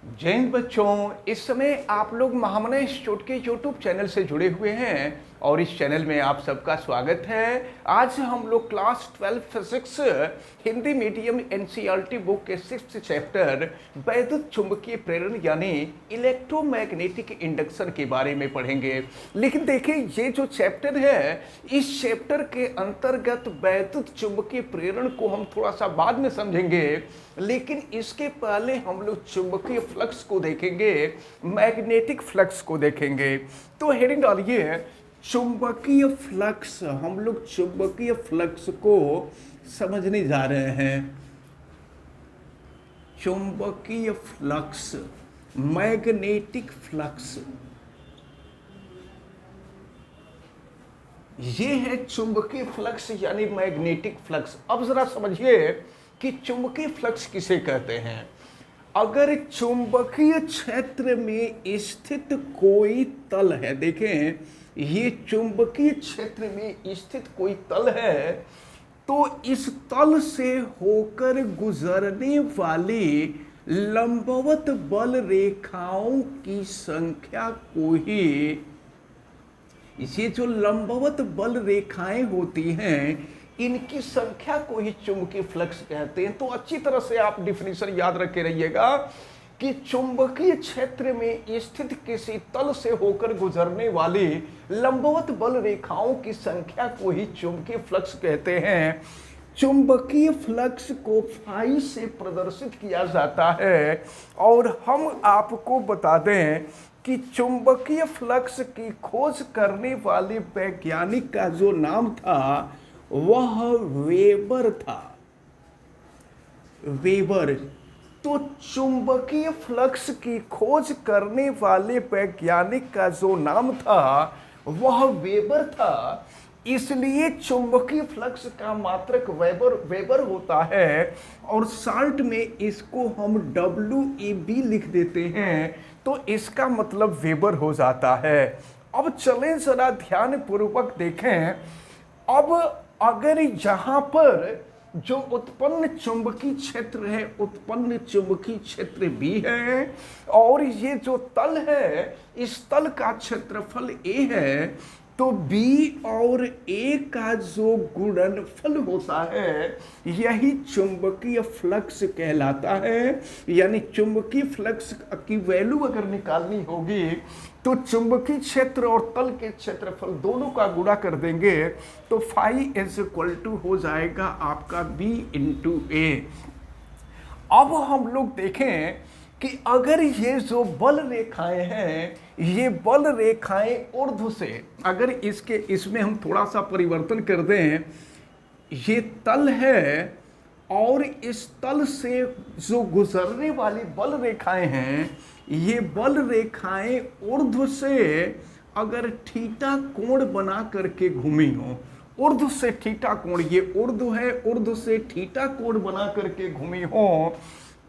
जय हिंद बच्चों, इस समय आप लोग महामना इंस्टीट्यूट के यूट्यूब चैनल से जुड़े हुए हैं और इस चैनल में आप सबका स्वागत है। आज हम लोग class 12 physics Hindi medium NCERT book के 6th चैप्टर वैद्युत चुंबकीय प्रेरण यानी इलेक्ट्रोमैग्नेटिक इंडक्शन के बारे में पढ़ेंगे। लेकिन देखिए, ये जो चैप्टर है, इस चैप्टर के अंतर्गत वैद्युत चुंबकीय प्रेरण को हम थोड़ा सा बाद में समझेंगे, लेकिन इसके पहले हम लोग चुंबकीय फ्लक्स को देखेंगे, मैग्नेटिक फ्लक्स को देखेंगे। तो हेडिंग डालिए चुंबकीय फ्लक्स। हम लोग चुंबकीय फ्लक्स को समझने जा रहे हैं। चुंबकीय फ्लक्स, मैग्नेटिक फ्लक्स, ये है चुंबकीय फ्लक्स यानी मैग्नेटिक फ्लक्स। अब जरा समझिए कि चुंबकीय फ्लक्स किसे कहते हैं। अगर चुंबकीय क्षेत्र में स्थित कोई तल है, देखें ये चुंबकीय क्षेत्र में स्थित कोई तल है, तो इस तल से होकर गुजरने वाली लंबवत बल रेखाओं की संख्या को ही, ये जो लंबवत बल रेखाएं होती हैं, इनकी संख्या को ही चुंबकीय फ्लक्स कहते हैं। तो अच्छी तरह से आप डिफिनीशन याद रखे रहिएगा कि चुंबकीय क्षेत्र में स्थित किसी तल से होकर गुजरने वाली लंबवत बल रेखाओं की संख्या को ही चुंबकीय फ्लक्स कहते हैं। चुंबकीय फ्लक्स को फाई से प्रदर्शित किया जाता है और हम आपको बता दें कि चुंबकीय फ्लक्स की खोज करने वाले वैज्ञानिक का जो नाम था वह वेबर था। वेबर। तो चुंबकीय फ्लक्स की खोज करने वाले वैज्ञानिक का जो नाम था वह वेबर था, इसलिए चुंबकीय फ्लक्स का मात्रक वेबर होता है और शॉर्ट में इसको हम WEB लिख देते हैं, तो इसका मतलब वेबर हो जाता है। अब चलें जरा ध्यान पूर्वक देखें। अब अगर यहाँ पर जो उत्पन्न चुंबकीय क्षेत्र है, उत्पन्न चुंबकीय क्षेत्र भी है और ये जो तल है, इस तल का क्षेत्रफल A है, तो B और A का जो गुणनफल होता है यही चुंबकीय फ्लक्स कहलाता है। यानी चुंबकीय फ्लक्स की वैल्यू अगर निकालनी होगी तो चुंबकीय क्षेत्र और तल के क्षेत्रफल दोनों का गुणा कर देंगे तो फाई इज इक्वल टू हो जाएगा आपका B इंटू A। अब हम लोग देखें कि अगर ये जो बल रेखाएं हैं, ये बल रेखाएं ऊर्ध्व से, अगर इसमें हम थोड़ा सा परिवर्तन कर दें, ये तल है और इस तल से जो गुजरने वाली बल रेखाएं हैं, ये बल रेखाएं ऊर्ध्व से अगर थीटा कोण बना करके घूमी हो, ऊर्ध्व से थीटा कोण, ये ऊर्ध्व है, ऊर्ध्व से थीटा कोण बना करके घूमी हो,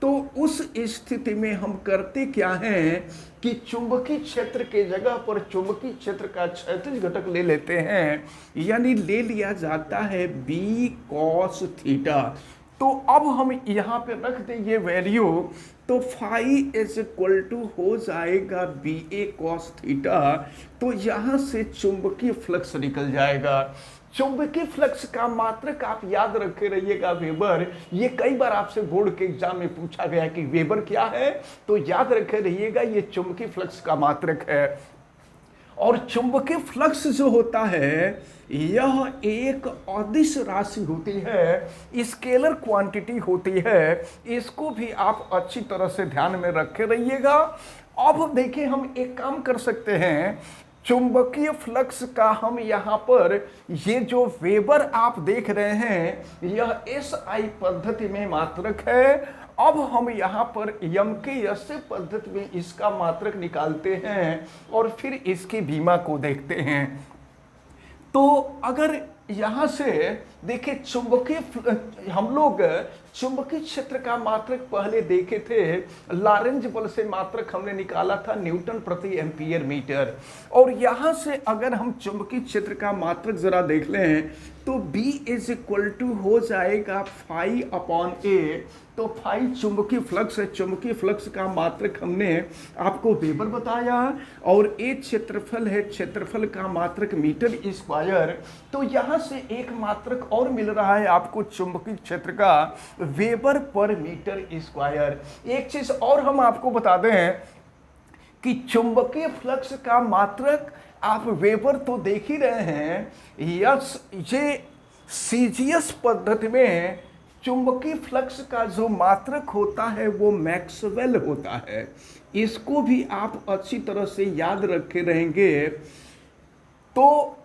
तो उस स्थिति में हम करते क्या हैं कि चुंबकीय क्षेत्र के जगह पर चुंबकीय क्षेत्र का क्षैतिज घटक ले लेते हैं, यानी ले लिया जाता है B cos थीटा। तो अब हम यहाँ पे रख दें ये वैल्यू, तो फाई इज इक्वल टू हो जाएगा BA cos थीटा। तो यहाँ से चुंबकीय फ्लक्स निकल जाएगा। चुंबकीय फ्लक्स का मात्रक आप याद रखे रहिएगा वेबर। ये कई बार आपसे बोर्ड के एग्जाम में पूछा गया कि वेबर क्या है, तो याद रखे रहिएगा ये चुंबकीय फ्लक्स का मात्रक है। और चुंबकीय फ्लक्स जो होता है यह एक अदिश राशि होती है, स्केलर क्वांटिटी होती है। इसको भी आप अच्छी तरह से ध्यान में रखे रहिएगा। अब देखिए, हम एक काम कर सकते हैं, चुंबकीय फ्लक्स का हम यहाँ पर ये जो वेबर आप देख रहे हैं यह SI पद्धति में मात्रक है। अब हम यहाँ पर MKS पद्धति में इसका मात्रक निकालते हैं और फिर इसकी बीमा को देखते हैं। तो अगर यहाँ से देखिए हम लोग चुंबकीय क्षेत्र का मात्रक पहले देखे थे, लॉरेंज बल से मात्रक हमने निकाला था न्यूटन प्रति एम्पियर मीटर। और यहां से अगर हम चुंबकीय क्षेत्र का मात्रक जरा देख लें तो B इज इक्वल टू हो जाएगा फाई अपॉन ए। तो फाई चुंबकीय फ्लक्स है, चुंबकीय फ्लक्स का मात्रक हमने आपको वेबर बताया, और ए क्षेत्रफल है, क्षेत्रफल का मात्रक मीटर स्क्वायर। तो यहां से एक मात्रक और मिल रहा है आपको चुंबकीय क्षेत्र का, वेबर पर मीटर स्क्वायर। एक चीज और हम आपको बता दें कि चुंबकीय फ्लक्स का मात्रक आप वेबर तो देख ही रहे हैं, यस ये सीजीएस पद्धति में चुंबकीय फ्लक्स का जो मात्रक होता है वो मैक्सवेल होता है। इसको भी आप अच्छी तरह से याद रखे रहेंगे। तो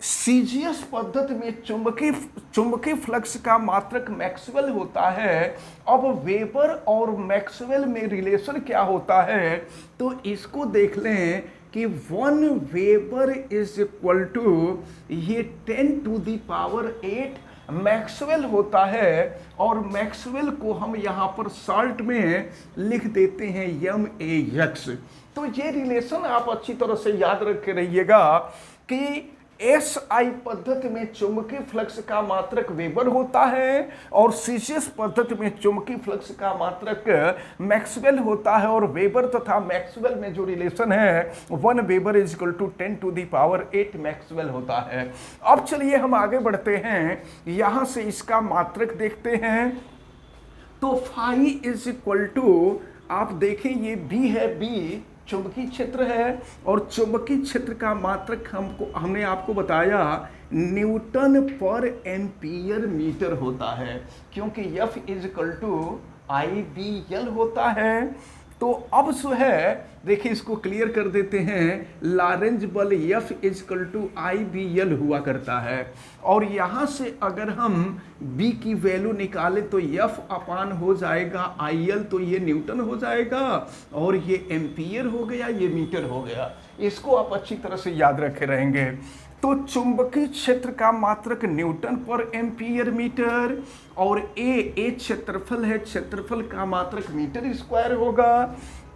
सीजीएस पद्धति में चुंबकीय फ्लक्स का मात्रक मैक्सवेल होता है। अब वेबर और मैक्सवेल में रिलेशन क्या होता है, तो इसको देख लें कि 1 वेबर इज इक्वल टू ये 10⁸ मैक्सवेल होता है, और मैक्सवेल को हम यहाँ पर शॉर्ट में लिख देते हैं MAX। तो ये रिलेशन आप अच्छी तरह से याद रखे रहिएगा कि SI पद्धति में चुंबकीय फ्लक्स का मात्रक वेबर होता है, और सीजीएस पद्धति में चुंबकीय फ्लक्स का मात्रक मैक्सवेल होता है। और वेबर तथा मैक्सवेल में जो रिलेशन है 1 weber is equal to 10⁸ maxwell होता है। अब चलिए हम आगे बढ़ते हैं, यहां से इसका मात्रक देखते हैं। तो फाई इज इक्वल टू, आप देखें ये B है, B चुंबकीय क्षेत्र है, और चुंबकीय क्षेत्र का मात्रक हमने आपको बताया न्यूटन पर एम्पियर मीटर होता है, क्योंकि F is equal to IBL होता है। तो अब जो है देखिए इसको क्लियर कर देते हैं, लॉरेंज बल F is equal to IBL हुआ करता है। और यहाँ से अगर हम B की वैल्यू निकालें तो F अपान हो जाएगा IL, तो ये न्यूटन हो जाएगा, और ये एम्पियर हो गया, ये मीटर हो गया। इसको आप अच्छी तरह से याद रखे रहेंगे। तो चुंबकीय क्षेत्र का मात्रक न्यूटन पर एम्पियर मीटर, और ए क्षेत्रफल है, क्षेत्रफल का मात्रक मीटर स्क्वायर होगा।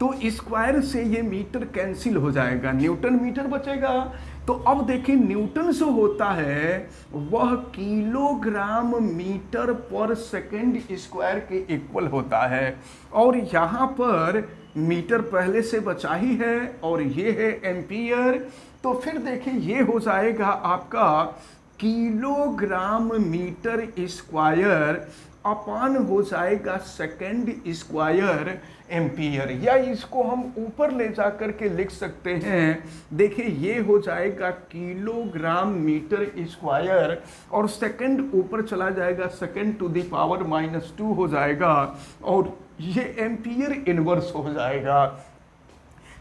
तो स्क्वायर से ये मीटर कैंसिल हो जाएगा, न्यूटन मीटर बचेगा। तो अब देखिए न्यूटन जो होता है वह किलोग्राम मीटर पर सेकंड स्क्वायर के इक्वल होता है, और यहाँ पर मीटर पहले से बचा ही है, और ये है एम्पियर। तो फिर देखिए ये हो जाएगा आपका किलोग्राम मीटर स्क्वायर अपान हो जाएगा सेकंड स्क्वायर एम्पियर, या इसको हम ऊपर ले जाकर के लिख सकते हैं। देखिए ये हो जाएगा किलोग्राम मीटर स्क्वायर, और सेकंड ऊपर चला जाएगा, सेकंड टू द पावर -2 हो जाएगा, और ये एम्पियर इनवर्स हो जाएगा।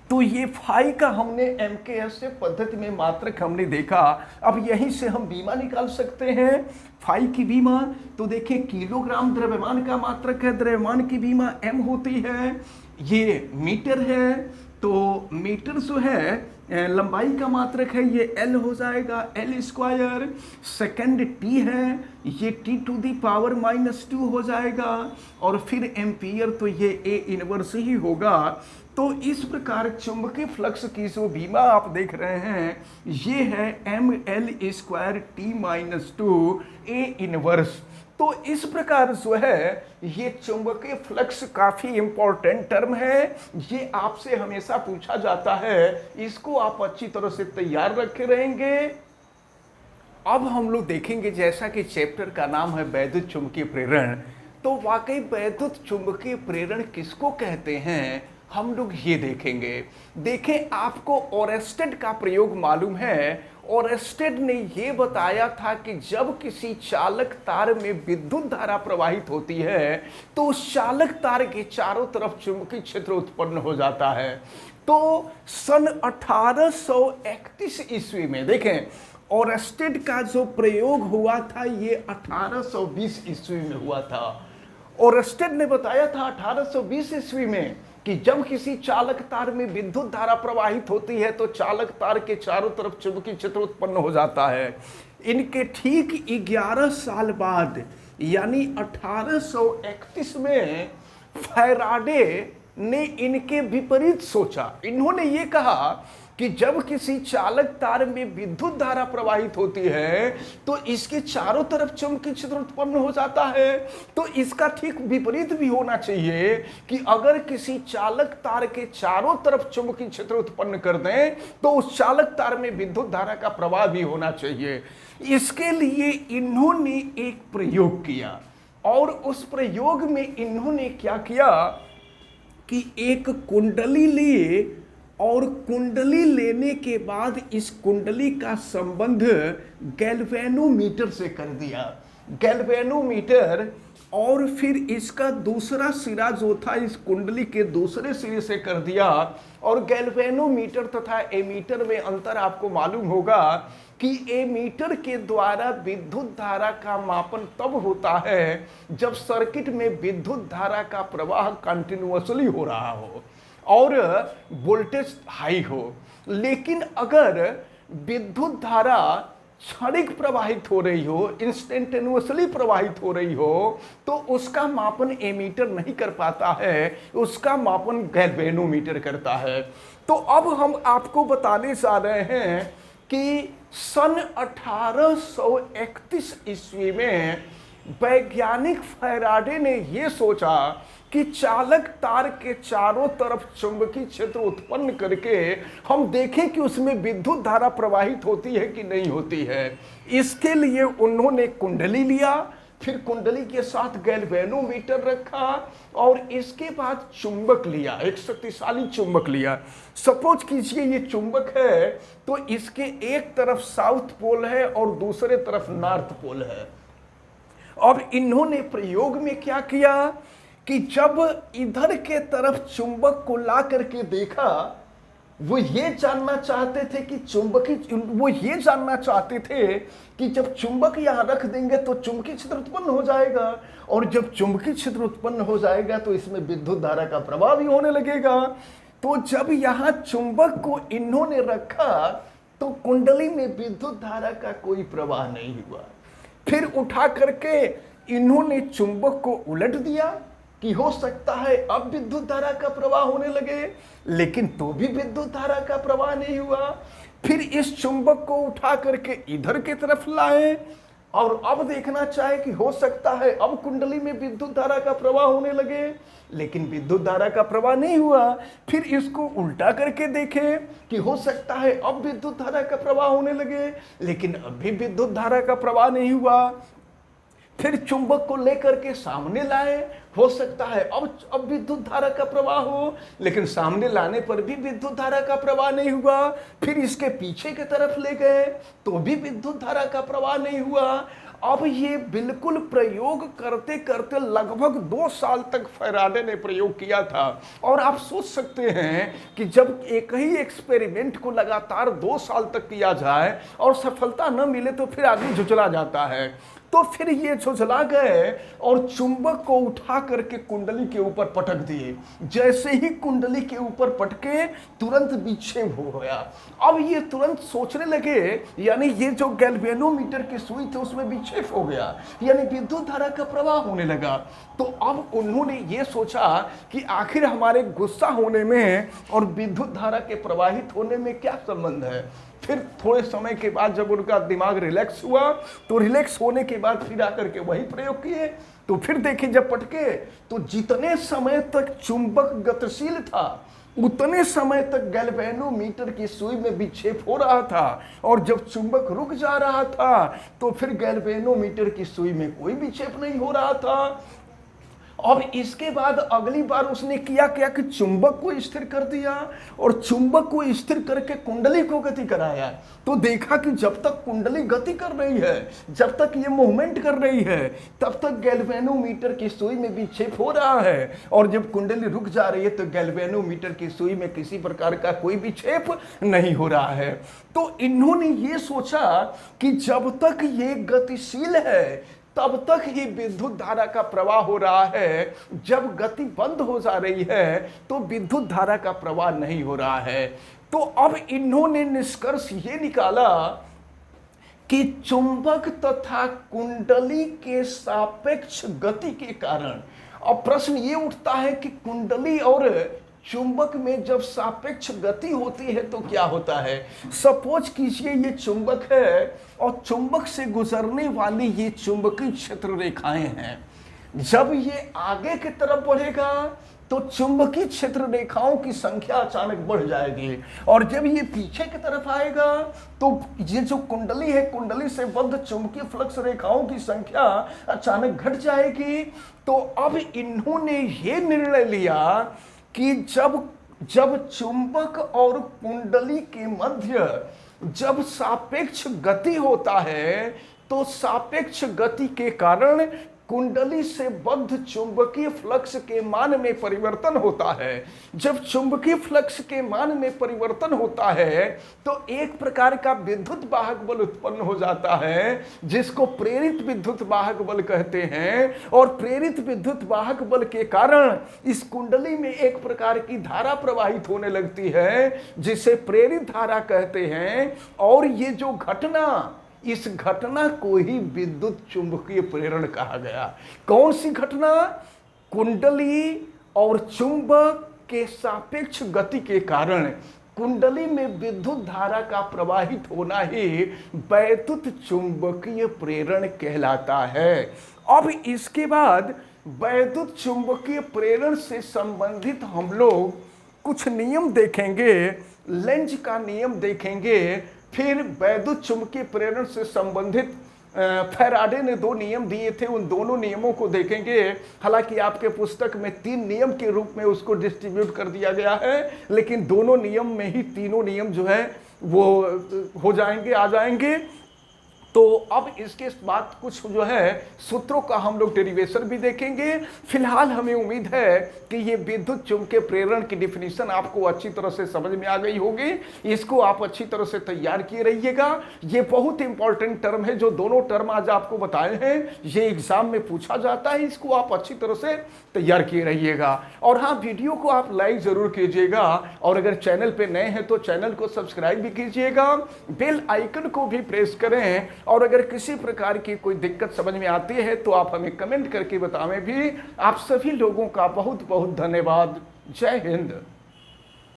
तो ये फाई का हमने MKS से पद्धति में मात्रक हमने देखा। अब यहीं से हम बीमा निकाल सकते हैं, फाई की बीमा। तो देखिए किलोग्राम द्रव्यमान का मात्रक है, द्रव्यमान की बीमा M होती है, ये मीटर है। तो मीटर जो है लंबाई का मात्रक है, ये L हो जाएगा, L स्क्वायर। सेकेंड T है, ये T टू दी पावर -2 हो जाएगा, और फिर एम्पियर, तो ये A इनवर्स ही होगा। तो इस प्रकार चुंबकीय फ्लक्स की जो बीमा आप देख रहे हैं ये है ML square T-2 A inverse. तो इस प्रकार जो है ये चुंबकीय फ्लक्स काफी इंपॉर्टेंट टर्म है, ये आपसे हमेशा पूछा जाता है, इसको आप अच्छी तरह से तैयार रखे रहेंगे। अब हम लोग देखेंगे, जैसा कि चैप्टर का नाम है वैद्युत चुंबकीय प्रेरण, तो वाकई वैद्युत चुंबकीय प्रेरण किसको कहते हैं हम लोग ये देखेंगे। देखें, आपको ओरेस्टेड का प्रयोग मालूम है। ओरेस्टेड ने ये बताया था कि जब किसी चालक तार में विद्युत धारा प्रवाहित होती है तो उस चालक तार के चारों तरफ चुंबकीय क्षेत्र उत्पन्न हो जाता है। तो सन 1831 ईस्वी में देखें ओरेस्टेड का जो प्रयोग हुआ था ये 1820 ईस्वी में हुआ था। ओरेस्टेड ने बताया था 1820 ईस्वी में कि जब किसी चालक तार में विद्युत धारा प्रवाहित होती है तो चालक तार के चारों तरफ चुंबकीय क्षेत्र उत्पन्न हो जाता है। इनके ठीक 11 साल बाद यानी 1831 में फैराडे ने इनके विपरीत सोचा। इन्होंने ये कहा कि जब किसी चालक तार में विद्युत धारा प्रवाहित होती है तो इसके चारों तरफ चुंबकीय क्षेत्र उत्पन्न हो जाता है। तो इसका ठीक विपरीत भी होना चाहिए कि अगर किसी चालक तार के चारों तरफ चुंबकीय क्षेत्र उत्पन्न कर दें तो उस चालक तार में विद्युत धारा का प्रवाह भी होना चाहिए। इसके लिए इन्होंने एक प्रयोग किया और उस प्रयोग में इन्होंने क्या किया कि एक कुंडली लिए और कुंडली लेने के बाद इस कुंडली का संबंध गैल्वेनोमीटर से कर दिया। गैल्वेनोमीटर और फिर इसका दूसरा सिरा जो था इस कुंडली के दूसरे सिरे से कर दिया। और गैल्वेनोमीटर तथा एमीटर में अंतर आपको मालूम होगा कि एमीटर के द्वारा विद्युत धारा का मापन तब होता है जब सर्किट में विद्युत धारा का प्रवाह कंटिन्यूअसली हो रहा हो और वोल्टेज हाई हो। लेकिन अगर विद्युत धारा क्षणिक प्रवाहित हो रही हो, इंस्टेंटेनियसली प्रवाहित हो रही हो, तो उसका मापन एमीटर नहीं कर पाता है, उसका मापन गैल्वेनोमीटर करता है। तो अब हम आपको बताने जा रहे हैं कि सन 1831 ईस्वी में वैज्ञानिक फैराडे ने यह सोचा कि चालक तार के चारों तरफ चुंबकीय क्षेत्र उत्पन्न करके हम देखें कि उसमें विद्युत धारा प्रवाहित होती है कि नहीं होती है। इसके लिए उन्होंने कुंडली लिया, फिर कुंडली के साथ गैल्वेनोमीटर रखा और इसके बाद चुंबक लिया, एक शक्तिशाली चुंबक लिया। सपोज कीजिए ये चुंबक है तो इसके एक तरफ साउथ पोल है और दूसरे तरफ नॉर्थ पोल है। अब इन्होंने प्रयोग में क्या किया कि जब इधर के तरफ चुंबक को ला करके देखा, वो ये जानना चाहते थे कि जब चुंबक यहां रख देंगे तो चुंबकीय क्षेत्र उत्पन्न हो जाएगा और जब चुंबकीय क्षेत्र उत्पन्न हो जाएगा तो इसमें विद्युत धारा का प्रवाह भी होने लगेगा। तो जब यहां चुंबक को इन्होंने रखा तो कुंडली में विद्युत धारा का कोई प्रवाह नहीं हुआ। फिर उठा करके इन्होंने चुंबक को उलट दिया कि हो सकता है अब विद्युत धारा का प्रवाह होने लगे, लेकिन तो भी विद्युत धारा का प्रवाह नहीं हुआ। फिर इस चुंबक को उठा करके इधर की तरफ लाए और अब देखना चाहे कि हो सकता है अब कुंडली में विद्युत धारा का प्रवाह होने लगे, लेकिन विद्युत धारा का प्रवाह नहीं हुआ। फिर इसको उल्टा करके देखें कि हो सकता है अब विद्युत धारा का प्रवाह होने लगे, लेकिन अब भी विद्युत धारा का प्रवाह नहीं हुआ। फिर चुंबक को लेकर के सामने लाए, हो सकता है अब विद्युत धारा का प्रवाह हो, लेकिन सामने लाने पर भी विद्युत धारा का प्रवाह नहीं हुआ। फिर इसके पीछे की तरफ ले गए तो भी विद्युत धारा का प्रवाह नहीं हुआ। अब ये बिल्कुल प्रयोग करते करते लगभग 2 साल तक फैराडे ने प्रयोग किया था। और आप सोच सकते हैं कि जब एक ही एक्सपेरिमेंट को लगातार 2 साल तक किया जाए और सफलता न मिले तो फिर आदमी झुंझला जाता है। तो फिर ये झुंझला गए और चुंबक को उठा करके कुंडली के ऊपर पटक दिए। जैसे ही कुंडली के ऊपर पटके तुरंत विक्षेप हो गया। अब ये तुरंत सोचने लगे, यानी ये जो गैल्वेनोमीटर की सुई थी उसमें विक्षेप हो गया, यानी विद्युत धारा का प्रवाह होने लगा। तो अब उन्होंने ये सोचा कि आखिर हमारे गुस्सा होने में और विद्युत धारा के प्रवाहित होने में क्या संबंध है। फिर थोड़े समय के बाद जब उनका दिमाग रिलैक्स हुआ तो रिलैक्स होने के बाद फिर आकर के वही प्रयोग किए। तो फिर देखें जब पटके तो जितने समय तक चुंबक गतिशील था उतने समय तक गैल्वेनोमीटर की सुई में विक्षेप हो रहा था, और जब चुंबक रुक जा रहा था तो फिर गैल्वेनोमीटर की सुई में कोई विक्षेप नहीं हो रहा था। अब इसके बाद अगली बार उसने किया क्या कि चुंबक को स्थिर कर दिया और चुंबक को स्थिर करके कुंडली को गति कराया। तो देखा कि जब तक कुंडली गति कर रही है, जब तक ये मूवमेंट कर रही है, तब तक गैल्वेनोमीटर की सुई में विक्षेप हो रहा है, और जब कुंडली रुक जा रही है तो गैल्वेनोमीटर की सुई में किसी प्रकार का कोई विक्षेप नहीं हो रहा है। तो इन्होंने ये सोचा कि जब तक ये गतिशील है तब तक ही विद्युत धारा का प्रवाह हो रहा है, जब गति बंद हो जा रही है तो विद्युत धारा का प्रवाह नहीं हो रहा है। तो अब इन्होंने निष्कर्ष ये निकाला कि चुंबक तथा कुंडली के सापेक्ष गति के कारण, अब प्रश्न ये उठता है कि कुंडली और चुंबक में जब सापेक्ष गति होती है तो क्या होता है। सपोज कीजिए ये चुंबक है और चुंबक से गुजरने वाली ये चुंबकीय क्षेत्र रेखाएं हैं। जब ये आगे की तरफ बढ़ेगा तो चुंबकीय क्षेत्र रेखाओं की संख्या अचानक बढ़ जाएगी, और जब ये पीछे की तरफ आएगा तो ये जो कुंडली है, कुंडली से बद्ध चुंबकीय फ्लक्स रेखाओं की संख्या अचानक घट जाएगी। तो अब इन्होंने ये निर्णय लिया कि जब चुंबक और कुंडली के मध्य जब सापेक्ष गति होता है तो सापेक्ष गति के कारण कुंडली से बद्ध चुंबकीय फ्लक्स के मान में परिवर्तन होता है। जब चुंबकीय फ्लक्स के मान में परिवर्तन होता है तो एक प्रकार का विद्युत वाहक बल उत्पन्न हो जाता है, जिसको प्रेरित विद्युत वाहक बल कहते हैं। और प्रेरित विद्युत वाहक बल के कारण इस कुंडली में एक प्रकार की धारा प्रवाहित होने लगती है, जिसे प्रेरित धारा कहते हैं। और ये जो घटना, इस घटना को ही विद्युत चुंबकीय प्रेरण कहा गया। कौन सी घटना? कुंडली और चुंबक के सापेक्ष गति के कारण कुंडली में विद्युत धारा का प्रवाहित होना ही वैद्युत चुंबकीय प्रेरण कहलाता है। अब इसके बाद वैद्युत चुंबकीय प्रेरण से संबंधित हम लोग कुछ नियम देखेंगे। लेंज का नियम देखेंगे, फिर वैद्युत चुंबकीय प्रेरण से संबंधित फैराडे ने 2 नियम दिए थे, उन दोनों नियमों को देखेंगे। हालांकि आपके पुस्तक में 3 नियम के रूप में उसको डिस्ट्रीब्यूट कर दिया गया है, लेकिन दोनों नियम में ही तीनों नियम जो है वो हो जाएंगे, आ जाएंगे। तो अब इसके बाद कुछ जो है सूत्रों का हम लोग डेरिवेशन भी देखेंगे। फिलहाल हमें उम्मीद है कि ये विद्युत चुंबकीय प्रेरण की डिफिनीशन आपको अच्छी तरह से समझ में आ गई होगी। इसको आप अच्छी तरह से तैयार किए रहिएगा। ये बहुत इंपॉर्टेंट टर्म है, जो दोनों टर्म आज आपको बताए हैं, ये एग्जाम में पूछा जाता है। इसको आप अच्छी तरह से तैयार किए रहिएगा। और हाँ, वीडियो को आप लाइक जरूर कीजिएगा, और अगर चैनल पे नए हैं तो चैनल को सब्सक्राइब भी कीजिएगा, बेल आइकन को भी प्रेस करें। और अगर किसी प्रकार की कोई दिक्कत समझ में आती है तो आप हमें कमेंट करके बतावें भी। आप सभी लोगों का बहुत बहुत धन्यवाद। जय हिंद।